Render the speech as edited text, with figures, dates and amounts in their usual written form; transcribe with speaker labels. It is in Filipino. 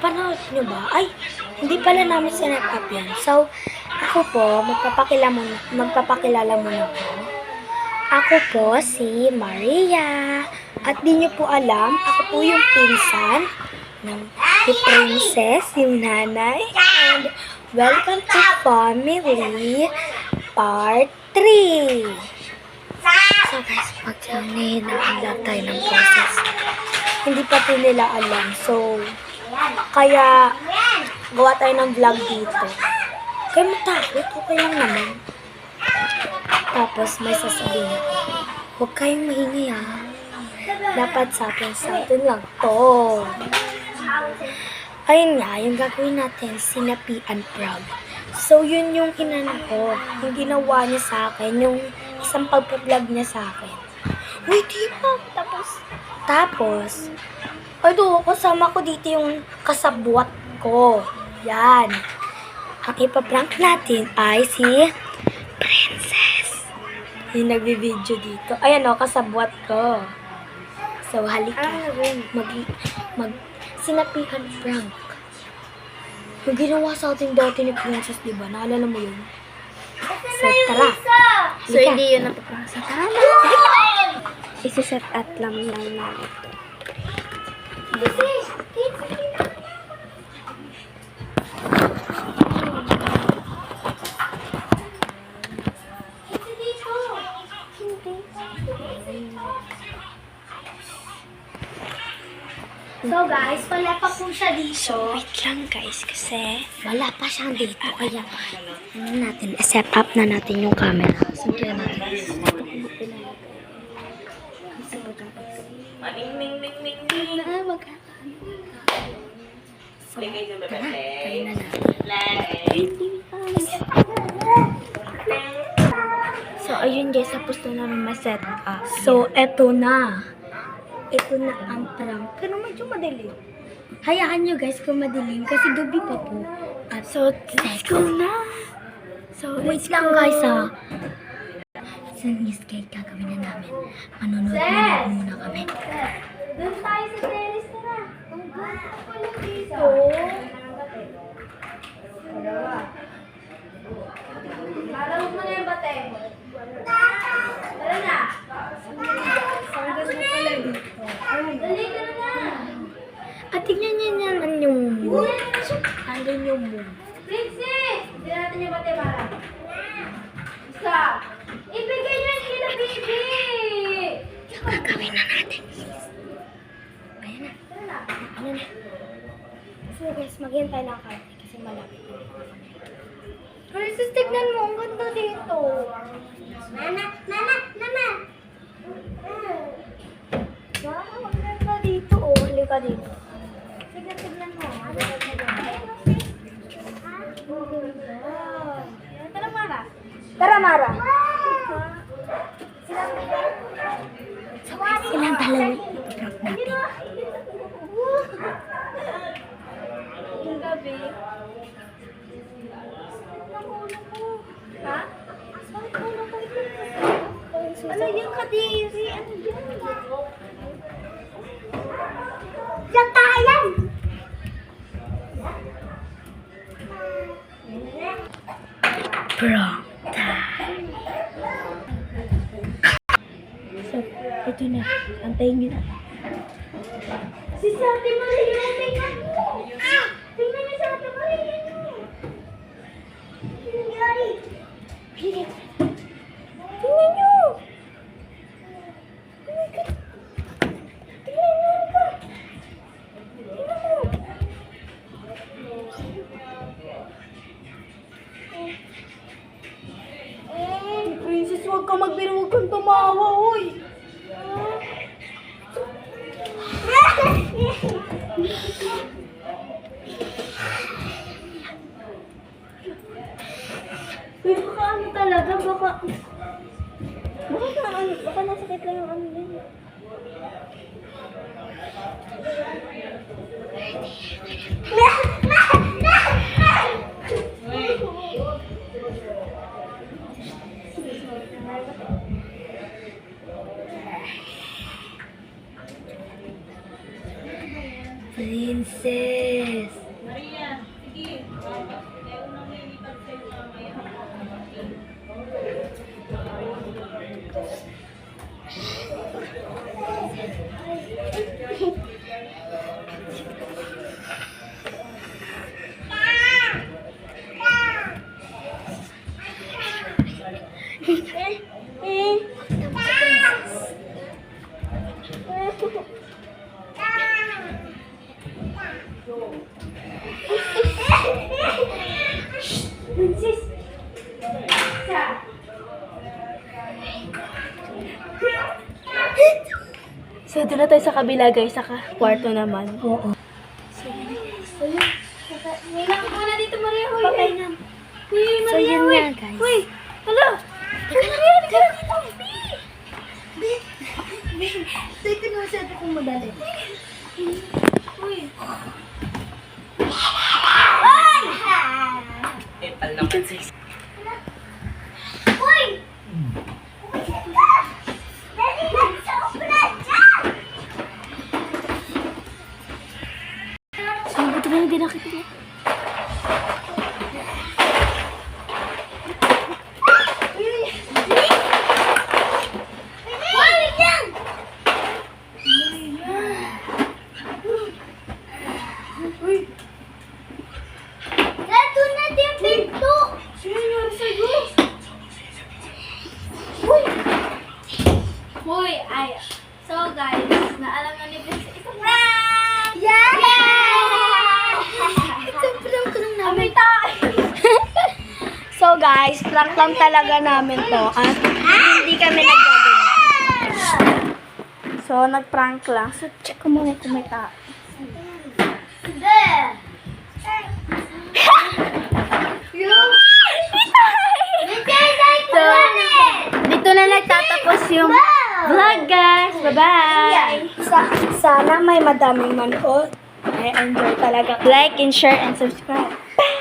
Speaker 1: Napanood nyo ba? Ay, hindi pala namin sinet up yan. So, ako po, magpapakilala muna po. Ako po si Maria. At di nyo po alam, ako po yung pinsan ng si Princess, yung nanay. And welcome to Family Part 3. So guys, maghinahanda tayo ng process. Hindi pa po nila alam. So, kaya gawa tayo ng vlog dito. Kaya matakot, okay lang naman. Tapos may sasabihin ako, huwag kayong maingay ha. Dapat sa atin lang to. Ayun nga, yung gagawin natin, sinapian prank. So, yun yung inano ko. Yung ginawa niya sa akin, yung isang pagpa-vlog niya sa akin. Uy, di ba? Tapos, kasama ko dito yung kasabwat ko. Yan. Ang ipaprank natin ay si Princess. Yung nagbibideo dito. Ayan o, kasabwat ko. So, halika. Sinapian prank. Yung ginawa sa ating dati ni Princess, diba? Naalala mo yun? So, tara.
Speaker 2: So, hindi yun napaprank sa tama. Isi-set at lang namin ito.
Speaker 1: So guys, wala pa po siya dito.
Speaker 2: So, wait lang guys, kasi wala pa siyang dito. Kaya, set up na natin yung camera. Siyempre natin. So, ayun guys, tapos na namin ma-set up.
Speaker 1: So, eto na. Ito na ang prank. Pero medyo madilim. Hayaan nyo guys kung madilim kasi gabi pa po. At so, let's go na. So, wait lang guys ha. So, news guide gagawin na namin. Manonood muna kami. Doon tayo sa terrace na. Ang ganda pala dito. Malamog mo na yung bate. Tara na. Ang ganda pala dito. Dali ka na. At tignan niya naman yung moon. Andun yung moon. Princess! Hindi natin yung bate, Mara. Isa. Ibigay niya sila, baby!
Speaker 2: Yung gagawin na natin.
Speaker 1: Ayan na. Tara na. Ayan na. So guys, maghintay lang kayo kasi malapit na rin kami. Princess, tignan mo. Ang ganda dito. Mama! Wow, ang ganda dito. Oh, halika dito. Tignan mo. Tara, Mara. Tara, Mara.
Speaker 2: Silang dalawa i-prank natin.
Speaker 1: Yung gabi. Ha? Ano yung kadiri? Ano yun? Diyan tayo!
Speaker 2: Prank time. So, ito na. Antayin nyo na.
Speaker 1: Si Sate Maria, tingnan mo! Tingnan niyo si Sate Maria! Nangyari! Tingnan niyo! Princess, huwag ka magbiro, huwag kang tumawa, uy! Uy, baka ano talaga, baka nasakit lang yung ano din.
Speaker 2: Princess. Yes.
Speaker 1: So, doon na tayo sa kabila, guys. Sa kwarto naman.
Speaker 2: Oo.
Speaker 1: Wala ka na dito, Maria. Hoy,
Speaker 2: Patay na. So, yun nga, guys.
Speaker 1: Uy, hala. Maria, dito.
Speaker 2: Dito na masyado kong madali.
Speaker 1: Uy.
Speaker 3: Epal naman sis.
Speaker 1: So, buto ba hindi nakita niya? Hoy, ay. So guys, naalam na ni Vince, ito prank!
Speaker 2: Yeah!
Speaker 1: Ito prank ko lang namin. So guys, prank lang talaga namin to. At hindi kami nagagawin. So, nag-prank lang. So, check ko muna kung may tao. So, dito na nagtatapos yung vlog, guys. Bye-bye! Sana may madaming manood. I enjoy talaga. Like and share and subscribe. Bye!